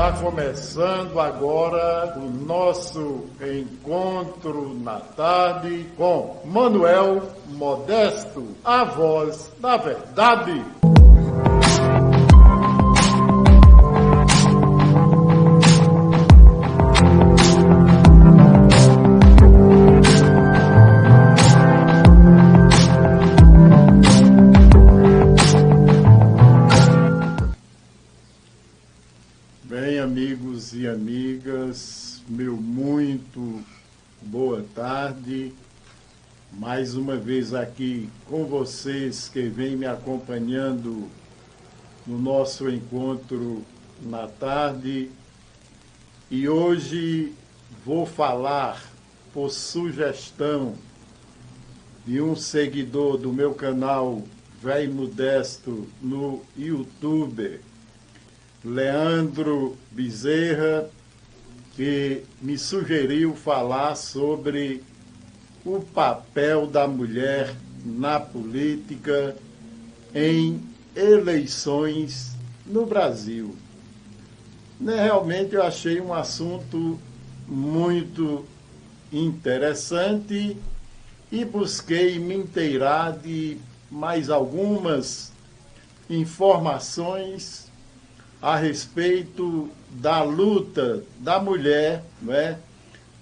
Está começando agora o nosso encontro na tarde com Manuel Modesto, a voz da verdade. Bem, amigos e amigas, meu muito boa tarde. Mais uma vez aqui com vocês que vêm me acompanhando no nosso encontro na tarde. E hoje vou falar, por sugestão de um seguidor do meu canal Véi Modesto no YouTube, Leandro Bezerra, que me sugeriu falar sobre o papel da mulher na política em eleições no Brasil. Realmente eu achei um assunto muito interessante e busquei me inteirar de mais algumas informações a respeito da luta da mulher, não é,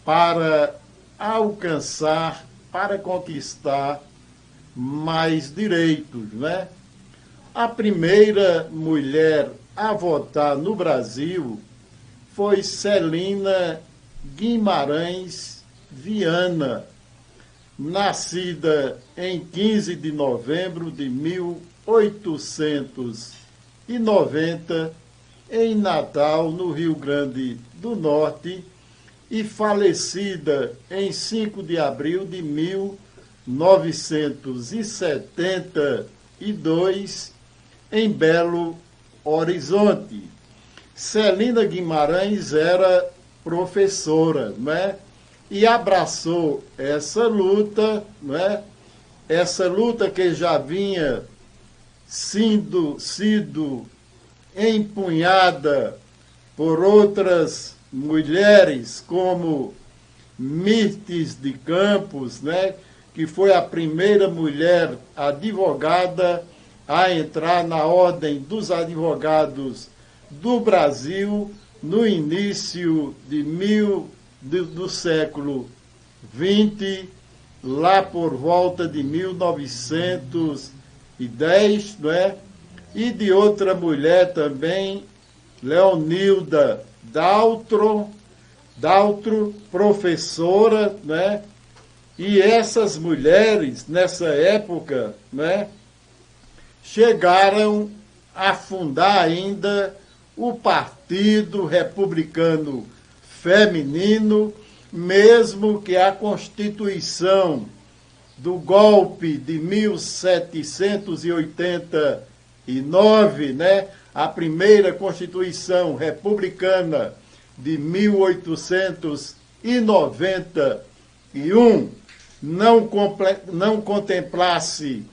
para alcançar, para conquistar mais direitos, não é? A primeira mulher a votar no Brasil foi Celina Guimarães Viana, nascida em 15 de novembro de 1890, em Natal, no Rio Grande do Norte, e falecida em 5 de abril de 1972, em Belo Horizonte. Celina Guimarães era professora, não é? E abraçou essa luta, não é? Essa luta que já vinha sido empunhada por outras mulheres, como Mirtes de Campos, né, que foi a primeira mulher advogada a entrar na Ordem dos Advogados do Brasil no início do século XX, lá por volta de 1910, não é? E de outra mulher também, Leonilda Daltro, professora, né? E essas mulheres, nessa época, né, chegaram a fundar ainda o Partido Republicano Feminino, mesmo que a Constituição do golpe de 1789, né, a primeira Constituição republicana de 1891, não contemplasse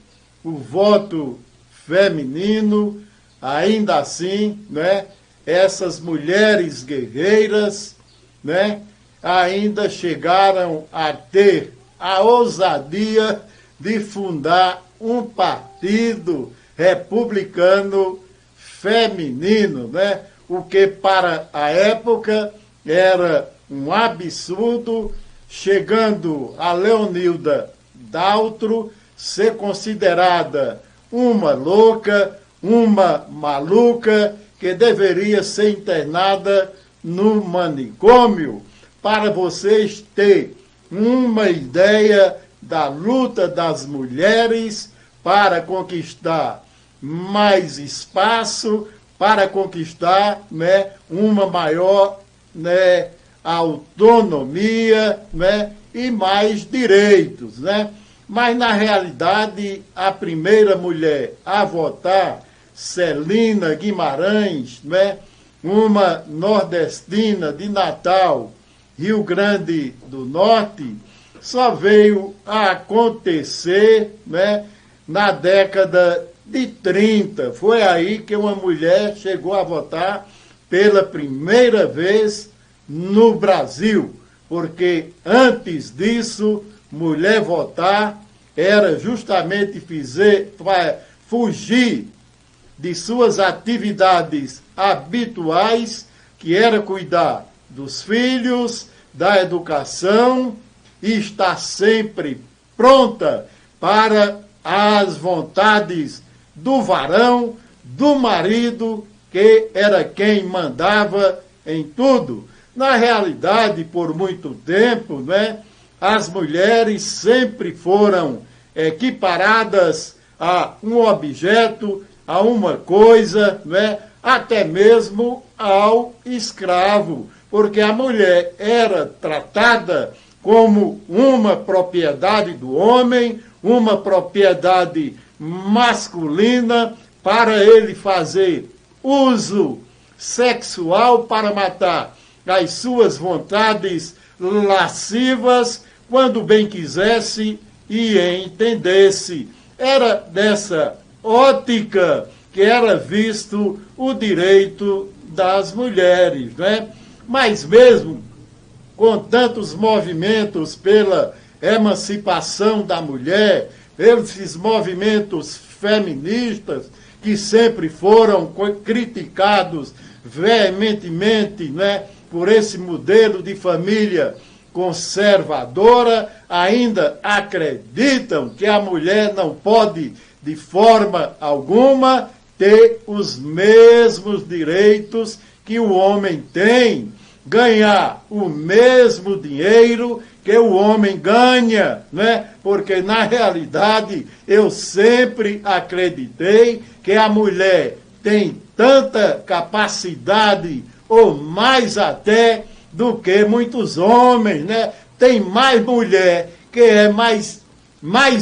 o voto feminino, ainda assim, né, essas mulheres guerreiras, né, ainda chegaram a ter a ousadia de fundar um partido republicano feminino, né? O que para a época era um absurdo, chegando a Leonilda Daltro ser considerada uma louca, uma maluca, que deveria ser internada no manicômio. Para vocês terem uma ideia da luta das mulheres para conquistar mais espaço, para conquistar, né, uma maior, né, autonomia, né, e mais direitos, né? Mas, na realidade, a primeira mulher a votar, Celina Guimarães, né, uma nordestina de Natal, Rio Grande do Norte, só veio a acontecer, né, na década de 30. Foi aí que uma mulher chegou a votar pela primeira vez no Brasil, porque antes disso, mulher votar era justamente fugir de suas atividades habituais, que era cuidar dos filhos, da educação e estar sempre pronta para as vontades do varão, do marido, que era quem mandava em tudo. Na realidade, por muito tempo, né, as mulheres sempre foram equiparadas a um objeto, a uma coisa, né, até mesmo ao escravo, porque a mulher era tratada como uma propriedade do homem, uma propriedade masculina, para ele fazer uso sexual para matar as suas vontades lascivas quando bem quisesse e entendesse. Era dessa ótica que era visto o direito das mulheres, né? Mas mesmo com tantos movimentos pela emancipação da mulher, esses movimentos feministas que sempre foram criticados veementemente, né, por esse modelo de família conservadora, ainda acreditam que a mulher não pode, de forma alguma, ter os mesmos direitos que o homem tem, ganhar o mesmo dinheiro que o homem ganha, né? Porque, na realidade, eu sempre acreditei que a mulher tem tanta capacidade, ou mais até, do que muitos homens, né? Tem mais mulher que é mais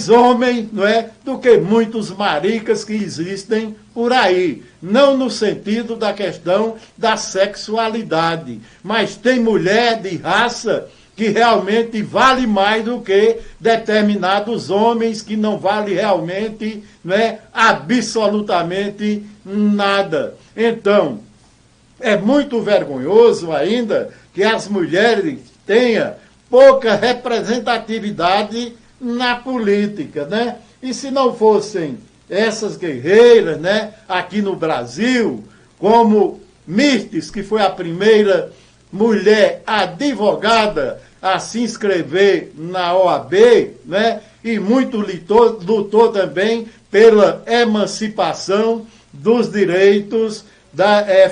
homem, não é, do que muitos maricas que existem por aí. Não no sentido da questão da sexualidade, mas tem mulher de raça que realmente vale mais do que determinados homens que não vale realmente, não é, absolutamente nada. Então, é muito vergonhoso ainda que as mulheres tenham pouca representatividade na política, né? E se não fossem essas guerreiras, né, aqui no Brasil, como Mirtes, que foi a primeira mulher advogada a se inscrever na OAB, né, e muito lutou também pela emancipação dos direitos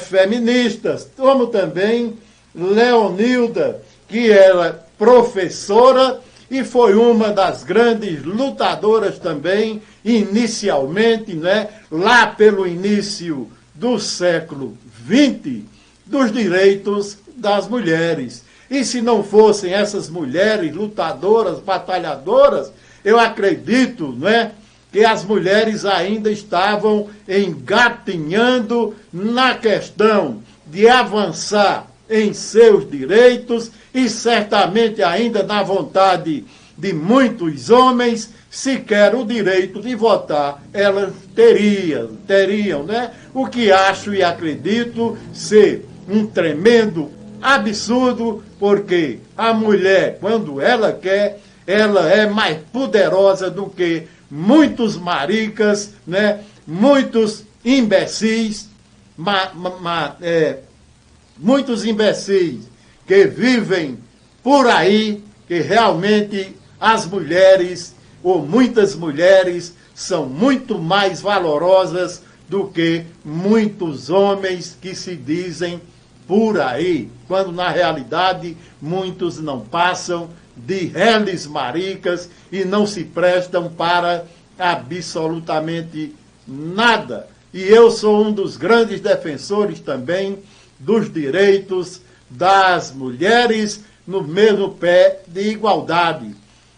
feministas, como também Leonilda, que era professora e foi uma das grandes lutadoras também, inicialmente, né, lá pelo início do século XX, dos direitos das mulheres. E se não fossem essas mulheres lutadoras, batalhadoras, eu acredito, né, que as mulheres ainda estavam engatinhando na questão de avançar em seus direitos e certamente ainda na vontade de muitos homens, sequer o direito de votar elas teriam, né? O que acho e acredito ser um tremendo absurdo, porque a mulher, quando ela quer, ela é mais poderosa do que muitos maricas, né? Muitos imbecis, muitos imbecis que vivem por aí, que realmente as mulheres, ou muitas mulheres, são muito mais valorosas do que muitos homens que se dizem por aí, quando na realidade muitos não passam de reles maricas e não se prestam para absolutamente nada. E eu sou um dos grandes defensores também dos direitos das mulheres no mesmo pé de igualdade.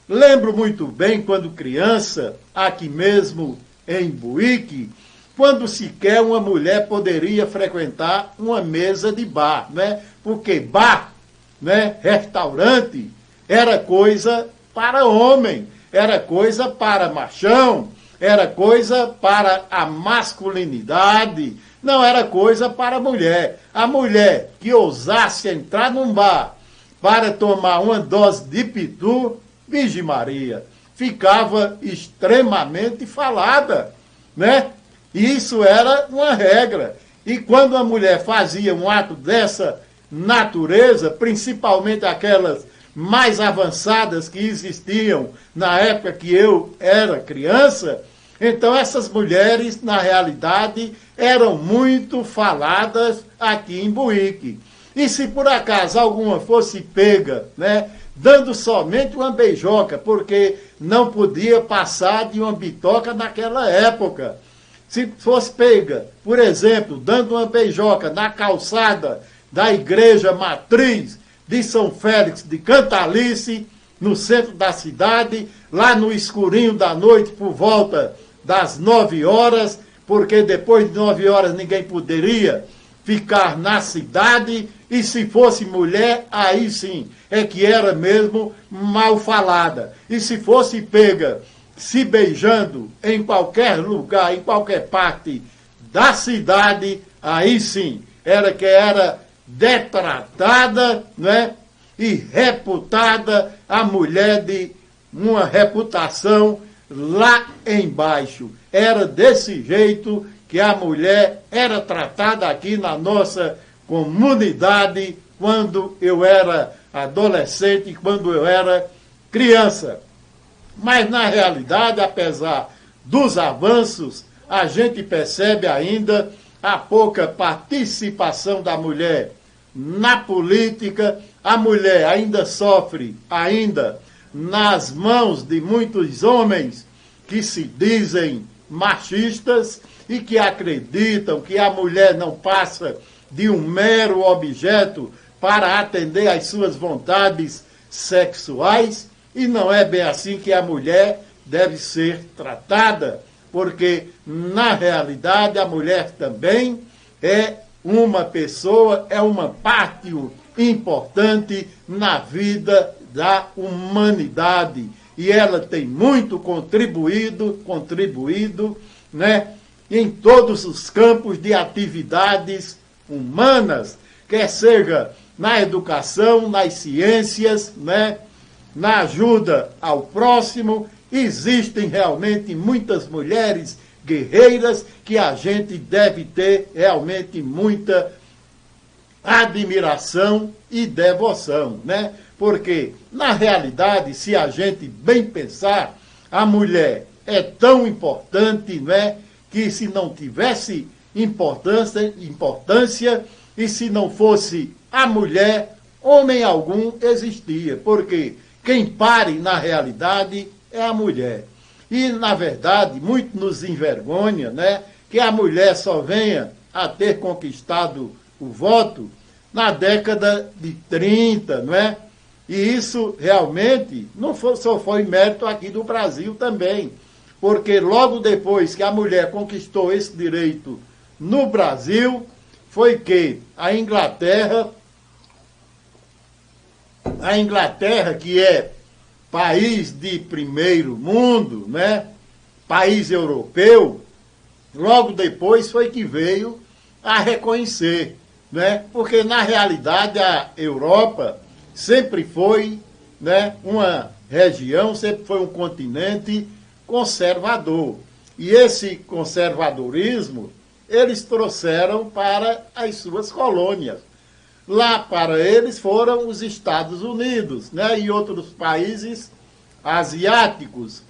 Lembro muito bem quando criança, aqui mesmo em Buíque, quando sequer uma mulher poderia frequentar uma mesa de bar, né? Porque bar, né, restaurante, era coisa para homem, era coisa para machão, era coisa para a masculinidade, não era coisa para a mulher. A mulher que ousasse entrar num bar para tomar uma dose de pitu, Virgem Maria, ficava extremamente falada, né? Isso era uma regra. E quando a mulher fazia um ato dessa natureza, principalmente aquelas mais avançadas que existiam na época que eu era criança, então essas mulheres, na realidade, eram muito faladas aqui em Buíque. E se por acaso alguma fosse pega, né, dando somente uma beijoca, porque não podia passar de uma bitoca naquela época. Se fosse pega, por exemplo, dando uma beijoca na calçada da igreja matriz de São Félix de Cantalice, no centro da cidade, lá no escurinho da noite, por volta das 9 horas, porque depois de 9 horas ninguém poderia ficar na cidade, e se fosse mulher, aí sim, é que era mesmo mal falada. E se fosse pega se beijando em qualquer lugar, em qualquer parte da cidade, aí sim, era que era detratada, né? E reputada a mulher de uma reputação lá embaixo. Era desse jeito que a mulher era tratada aqui na nossa comunidade quando eu era adolescente, quando eu era criança. Mas, na realidade, apesar dos avanços, a gente percebe ainda a pouca participação da mulher na política. A mulher ainda sofre, nas mãos de muitos homens que se dizem machistas e que acreditam que a mulher não passa de um mero objeto para atender às suas vontades sexuais. E não é bem assim que a mulher deve ser tratada, porque, na realidade, a mulher também é uma pessoa, é uma parte importante na vida da humanidade. E ela tem muito contribuído, né, em todos os campos de atividades humanas, quer seja na educação, nas ciências, né, na ajuda ao próximo. Existem realmente muitas mulheres guerreiras que a gente deve ter realmente muita admiração e devoção, né? Porque, na realidade, se a gente bem pensar, a mulher é tão importante, né, que se não tivesse importância e se não fosse a mulher, homem algum existia, porque quem pare, na realidade, é a mulher. E, na verdade, muito nos envergonha, né, que a mulher só venha a ter conquistado o voto na década de 30, não é? E isso realmente não só foi mérito aqui do Brasil também, porque logo depois que a mulher conquistou esse direito no Brasil, foi que a Inglaterra, que é país de primeiro mundo, né? País europeu, logo depois foi que veio a reconhecer, né? Porque na realidade a Europa sempre foi, né, uma região, sempre foi um continente conservador. E esse conservadorismo eles trouxeram para as suas colônias. Lá para eles foram os Estados Unidos, né, e outros países asiáticos.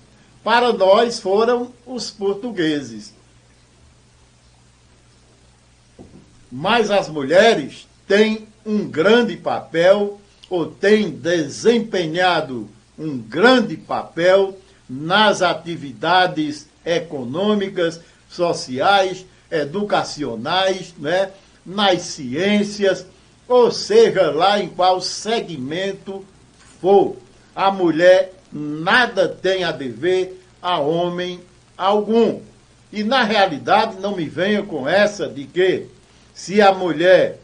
Para nós foram os portugueses. Mas as mulheres têm um grande papel, ou têm desempenhado um grande papel nas atividades econômicas, sociais, educacionais, né, nas ciências, ou seja, lá em qual segmento for. A mulher nada tem a dever a homem algum. E, na realidade, não me venha com essa de que, se a mulher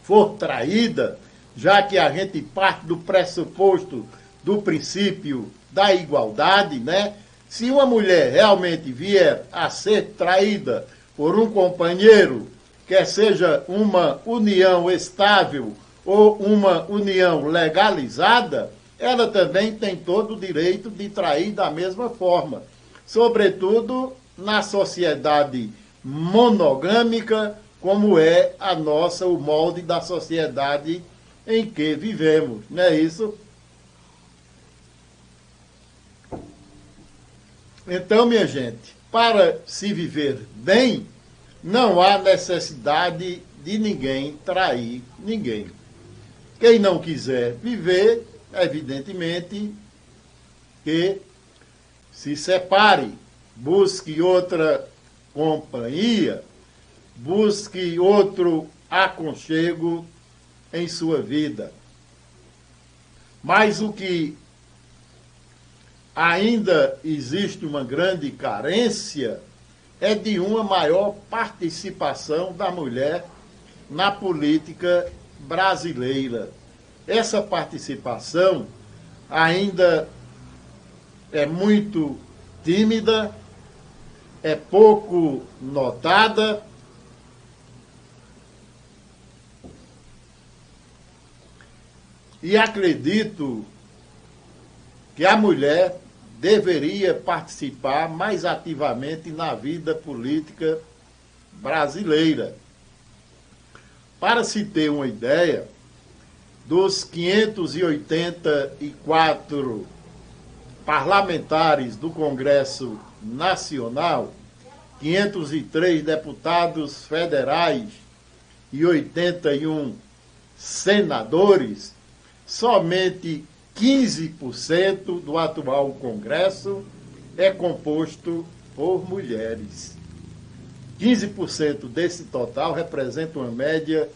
for traída, já que a gente parte do pressuposto do princípio da igualdade, né? Se uma mulher realmente vier a ser traída por um companheiro, quer seja uma união estável ou uma união legalizada, ela também tem todo o direito de trair da mesma forma. Sobretudo na sociedade monogâmica, como é a nossa, o molde da sociedade em que vivemos, não é isso? Então, minha gente, para se viver bem, não há necessidade de ninguém trair ninguém. Quem não quiser viver, evidentemente, que se separe, busque outra companhia, busque outro aconchego em sua vida. Mas o que ainda existe uma grande carência é de uma maior participação da mulher na política brasileira. Essa participação ainda é muito tímida, é pouco notada, e acredito que a mulher deveria participar mais ativamente na vida política brasileira. Para se ter uma ideia, dos 584 parlamentares do Congresso Nacional, 503 deputados federais e 81 senadores, somente 15% do atual Congresso é composto por mulheres. 15% desse total representa uma média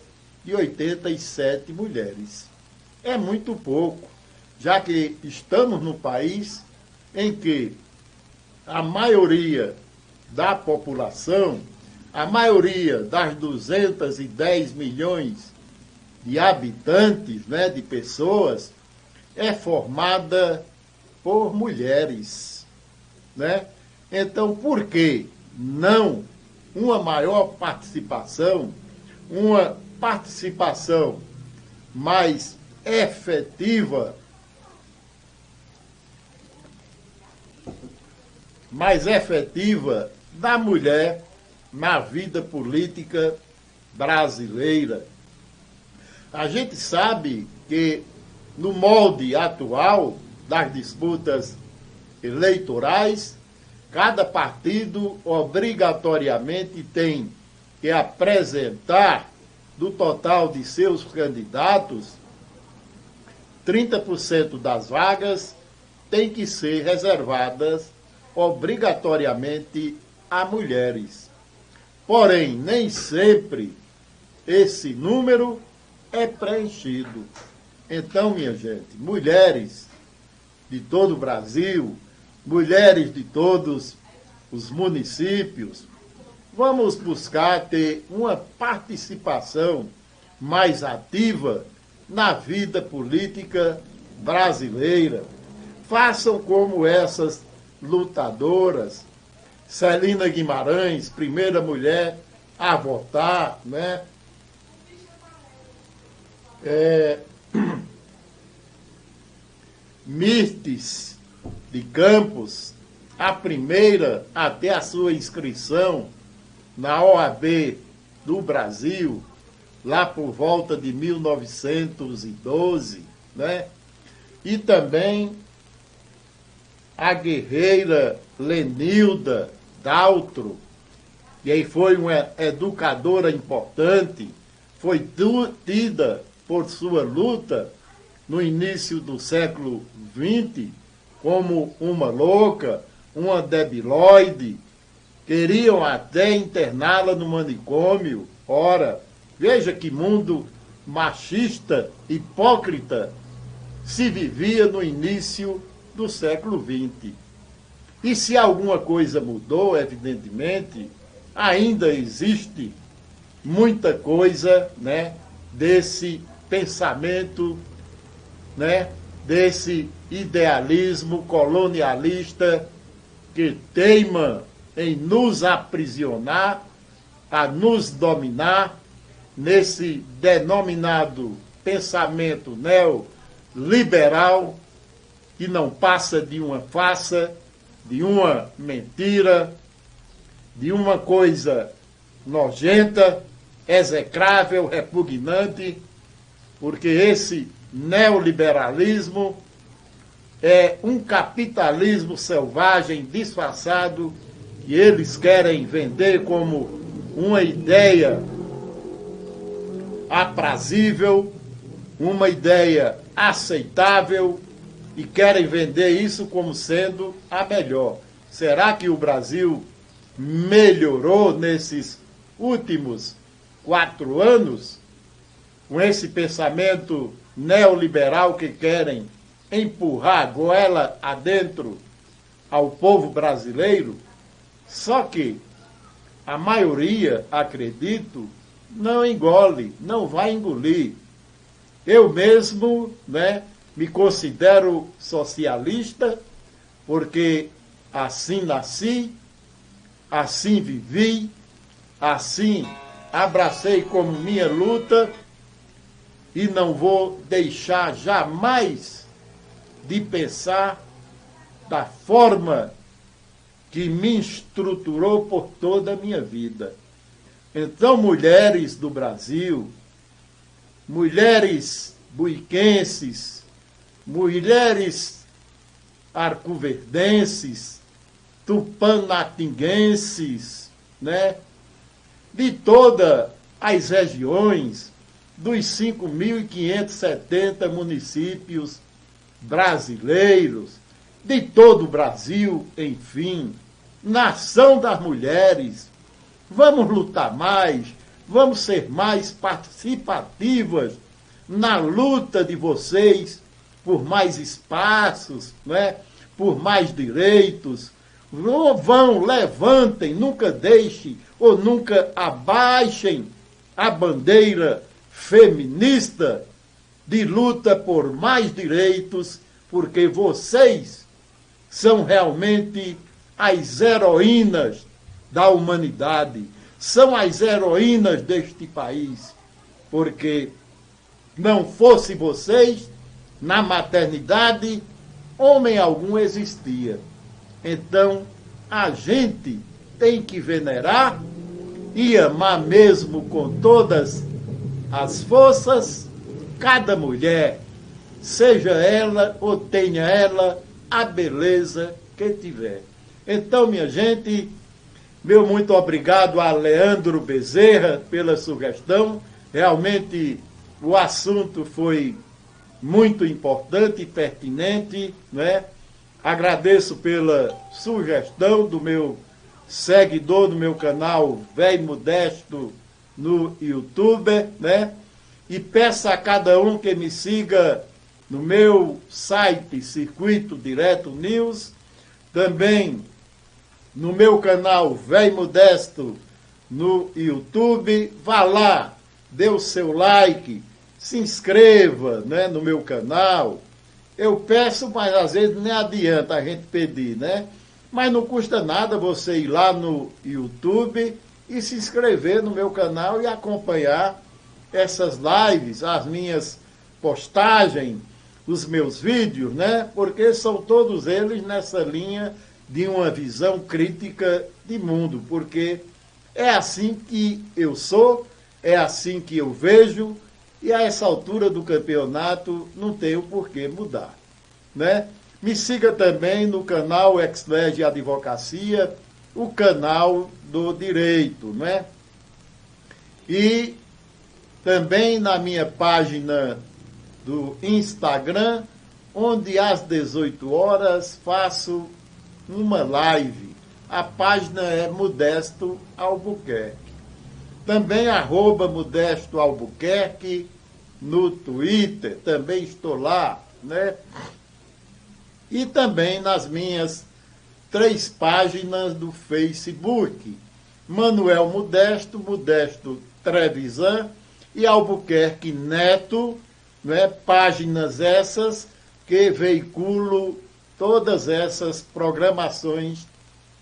de 87 mulheres. É muito pouco, já que estamos num país em que a maioria da população, a maioria das 210 milhões de habitantes, né, de pessoas, é formada por mulheres, né? Então, por que não uma maior participação, uma participação mais efetiva, da mulher na vida política brasileira? A gente sabe que no molde atual das disputas eleitorais, cada partido obrigatoriamente tem que apresentar, do total de seus candidatos, 30% das vagas têm que ser reservadas obrigatoriamente a mulheres. Porém, nem sempre esse número é preenchido. Então, minha gente, mulheres de todo o Brasil, mulheres de todos os municípios, vamos buscar ter uma participação mais ativa na vida política brasileira. Façam como essas lutadoras, Celina Guimarães, primeira mulher a votar, né? Mirtes de Campos, a primeira a ter a sua inscrição na OAB do Brasil, lá por volta de 1912, né? E também a guerreira Lenilda Daltro, que aí foi uma educadora importante, foi tida por sua luta no início do século XX como uma louca, uma debilóide. Queriam até interná-la no manicômio. Ora, veja que mundo machista, hipócrita se vivia no início do século XX. E se alguma coisa mudou, evidentemente, ainda existe muita coisa, né, desse pensamento, né, desse idealismo colonialista que teima em nos aprisionar, a nos dominar, nesse denominado pensamento neoliberal, que não passa de uma farsa, de uma mentira, de uma coisa nojenta, execrável, repugnante, porque esse neoliberalismo é um capitalismo selvagem, disfarçado, que eles querem vender como uma ideia aprazível, uma ideia aceitável, e querem vender isso como sendo a melhor. Será que o Brasil melhorou nesses últimos 4 anos com esse pensamento neoliberal que querem empurrar goela adentro ao povo brasileiro? Só que a maioria, acredito, não engole, não vai engolir. Eu mesmo, me considero socialista, porque assim nasci, assim vivi, assim abracei como minha luta, e não vou deixar jamais de pensar da forma que me estruturou por toda a minha vida. Então, mulheres do Brasil, mulheres buiquenses, mulheres arcoverdenses, tupanatinguenses, de todas as regiões dos 5.570 municípios brasileiros, de todo o Brasil, enfim, nação das mulheres. Vamos lutar mais, vamos ser mais participativas na luta de vocês por mais espaços, por mais direitos. Vão, levantem, nunca deixem ou nunca abaixem a bandeira feminista de luta por mais direitos, porque vocês são realmente as heroínas da humanidade, são as heroínas deste país, porque não fosse vocês, na maternidade, homem algum existia. Então, a gente tem que venerar e amar mesmo com todas as forças cada mulher, seja ela ou tenha ela a beleza que tiver. Então, minha gente, meu muito obrigado a Leandro Bezerra pela sugestão. Realmente o assunto foi muito importante e pertinente, Agradeço pela sugestão do meu seguidor do meu canal Velho Modesto no YouTube, E peço a cada um que me siga no meu site Circuito Direto News, também no meu canal Velho Modesto no YouTube. Vá lá, dê o seu like, se inscreva, no meu canal. Eu peço, mas às vezes nem adianta a gente pedir, Mas não custa nada você ir lá no YouTube e se inscrever no meu canal e acompanhar essas lives, as minhas postagens, os meus vídeos, Porque são todos eles nessa linha de uma visão crítica de mundo, porque é assim que eu sou, é assim que eu vejo, e a essa altura do campeonato não tem o porquê mudar, Me siga também no canal Expert Advocacia, o canal do direito, E também na minha página do Instagram, onde às 18 horas faço uma live. A página é Modesto Albuquerque. Também @Modesto Albuquerque no Twitter, também estou lá, E também nas minhas 3 páginas do Facebook, Manuel Modesto, Modesto Trevisan e Albuquerque Neto, Páginas essas que veiculo todas essas programações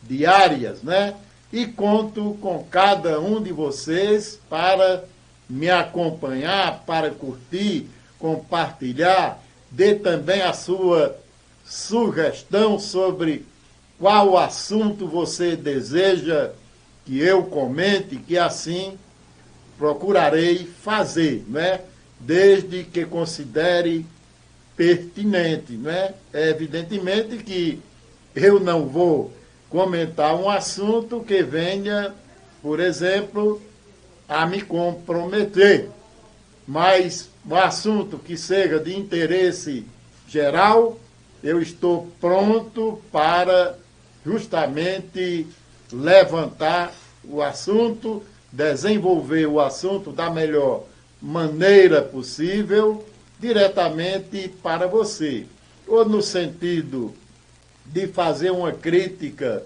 diárias, né? E conto com cada um de vocês para me acompanhar, para curtir, compartilhar, dê também a sua sugestão sobre qual assunto você deseja que eu comente, que assim procurarei fazer, né? Desde que considere pertinente, né? Evidentemente que eu não vou comentar um assunto que venha, por exemplo, a me comprometer, mas um assunto que seja de interesse geral, eu estou pronto para justamente levantar o assunto, desenvolver o assunto da melhor maneira possível, diretamente para você, ou no sentido de fazer uma crítica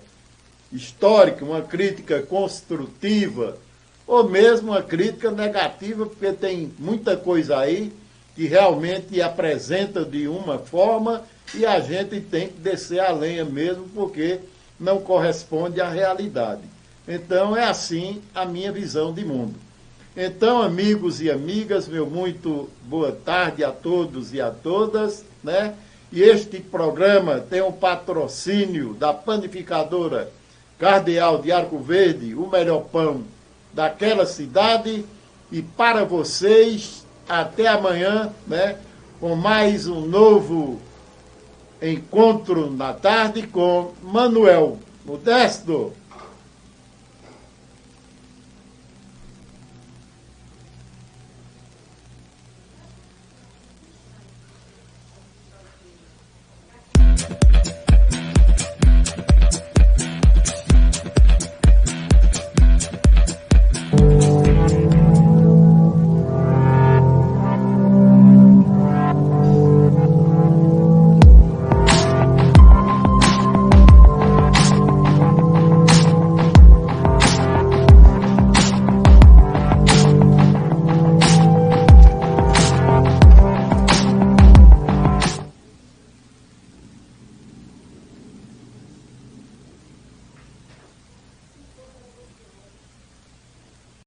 histórica, uma crítica construtiva, ou mesmo uma crítica negativa, porque tem muita coisa aí que realmente apresenta de uma forma e a gente tem que descer a lenha mesmo, porque não corresponde à realidade. Então, é assim a minha visão de mundo. Então, amigos e amigas, meu muito boa tarde a todos e a todas, né? E este programa tem um patrocínio da panificadora Cardeal de Arco Verde, o melhor pão daquela cidade. E para vocês, até amanhã, né? Com mais um novo encontro na tarde com Manuel Modesto.